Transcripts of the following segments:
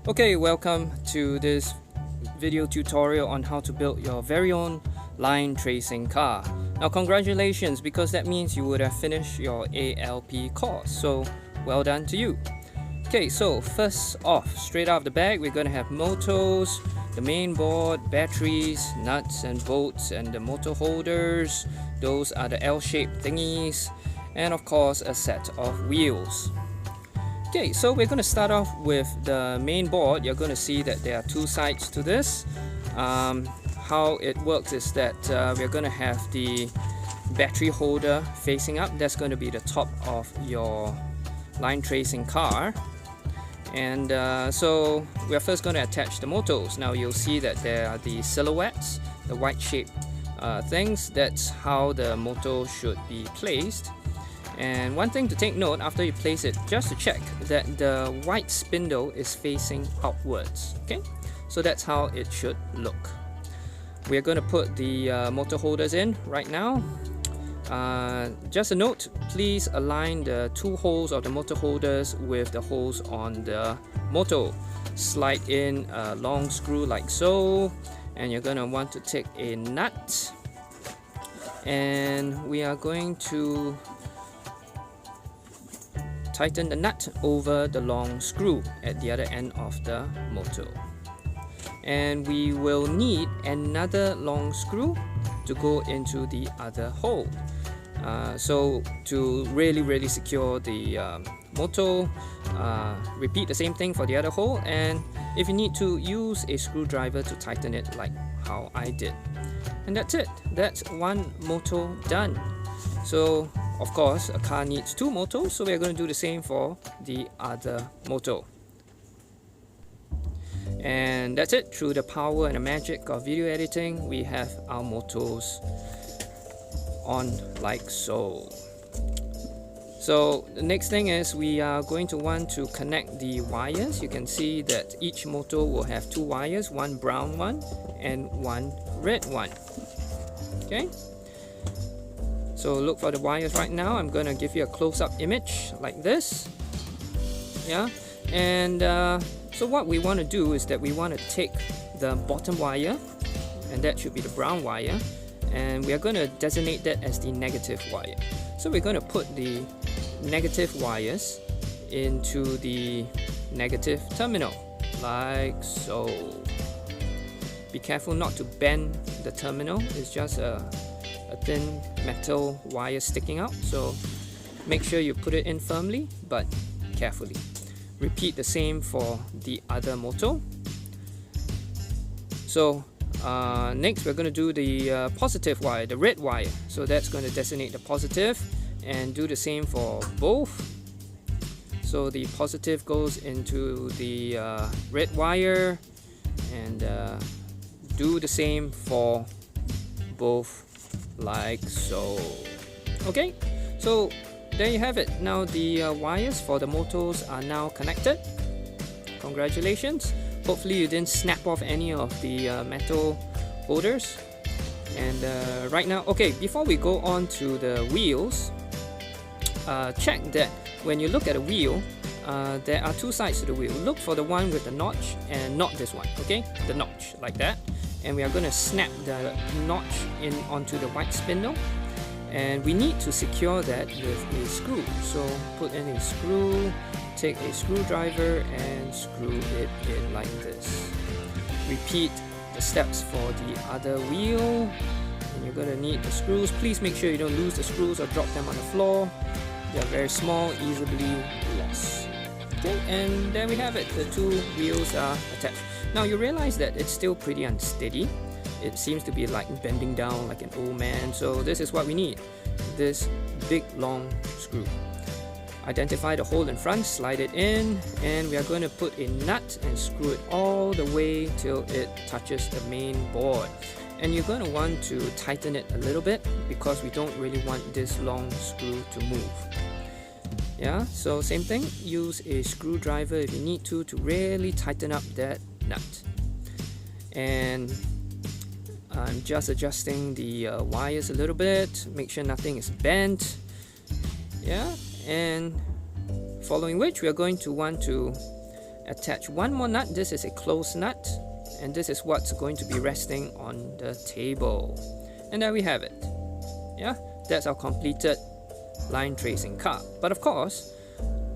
Okay, welcome to this video tutorial on how to build your very own line tracing car. Now congratulations, because that means you would have finished your ALP course, so well done to you. Okay, so first off, straight out of the bag, we're going to have motors, the main board, batteries, nuts and bolts, and the motor holders. Those are the L-shaped thingies, and of course a set of wheels. Okay, so we're going to start off with the main board. You're going to see that there are two sides to this. How it works is that we're going to have the battery holder facing up. That's going to be the top of your line tracing car. And so we're first going to attach the motors. Now you'll see that there are the silhouettes, the white shaped things. That's how the motor should be placed. And one thing to take note after you place it, just to check that the white spindle is facing outwards. Okay, so that's how it should look. We're going to put the motor holders in right now. Just a note, please align the two holes of the motor holders with the holes on the motor. Slide in a long screw like so, and you're going to want to take a nut, and we are going to tighten the nut over the long screw at the other end of the motor. And we will need another long screw to go into the other hole. So to really secure the motor, repeat the same thing for the other hole, and if you need to, use a screwdriver to tighten it like how I did. And that's it. That's one motor done. So of course a car needs two motors, so we're going to do the same for the other motor. And that's it. Through the power and the magic of video editing, we have our motors on like so. So the next thing is we are going to want to connect the wires. You can see that each motor will have two wires, one brown one and one red one. Okay, so look for the wires right now. I'm going to give you a close-up image like this. Yeah, and so what we want to do is that we want to take the bottom wire, and that should be the brown wire, and we are going to designate that as the negative wire. So we're going to put the negative wires into the negative terminal like so. Be careful not to bend the terminal. It's just a thin metal wire sticking out, so make sure you put it in firmly but carefully. Repeat the same for the other motor. So next we're going to do the positive wire, the red wire. So that's going to designate the positive, and do the same for both. So the positive goes into the red wire, and do the same for both like so. Okay, so there you have it. Now the wires for the motors are now connected. Congratulations. Hopefully you didn't snap off any of the metal holders. And right now, okay, before we go on to the wheels, check that when you look at a wheel, there are two sides to the wheel. Look for the one with the notch and not this one, okay? The notch, like that. And we are going to snap the notch in onto the white spindle, and we need to secure that with a screw. So put in a screw, take a screwdriver and screw it in like this. Repeat the steps for the other wheel, and you're going to need the screws. Please make sure you don't lose the screws or drop them on the floor. They are very small, easily lost. Okay, and there we have it. The two wheels are attached. Now you realize that it's still pretty unsteady. It seems to be like bending down like an old man. So this is what we need. This big long screw. Identify the hole in front, slide it in, and we are going to put a nut and screw it all the way till it touches the main board. And you're going to want to tighten it a little bit, because we don't really want this long screw to move. Yeah, so same thing, use a screwdriver if you need to really tighten up that nut. And I'm just adjusting the wires a little bit, make sure nothing is bent. Yeah, and following which we are going to want to attach one more nut. This is a closed nut, and this is what's going to be resting on the table. And there we have it. Yeah, that's our completed line tracing car. But of course,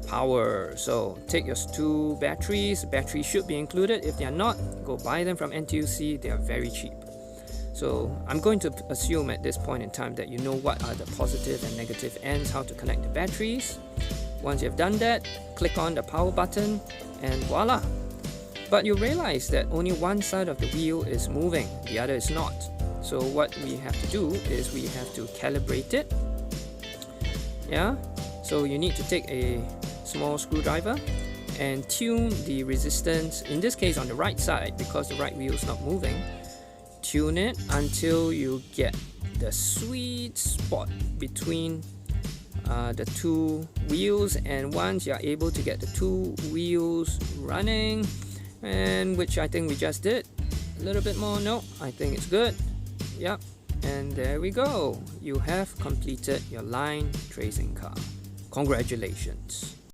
power. So take your 2 batteries. Batteries should be included. If they are not, go buy them from NTUC. They are very cheap. So I'm going to assume at this point in time that you know what are the positive and negative ends, how to connect the batteries. Once you've done that, click on the power button and voila. But you realize that only one side of the wheel is moving, the other is not. So what we have to do is we have to calibrate it. Yeah, so you need to take a small screwdriver and tune the resistance, in this case on the right side because the right wheel is not moving. Tune it until you get the sweet spot between the 2 wheels, and once you're able to get the 2 wheels running, and which I think we just did, a little bit more, no, I think it's good. Yep, and there we go. You have completed your line tracing car. Congratulations.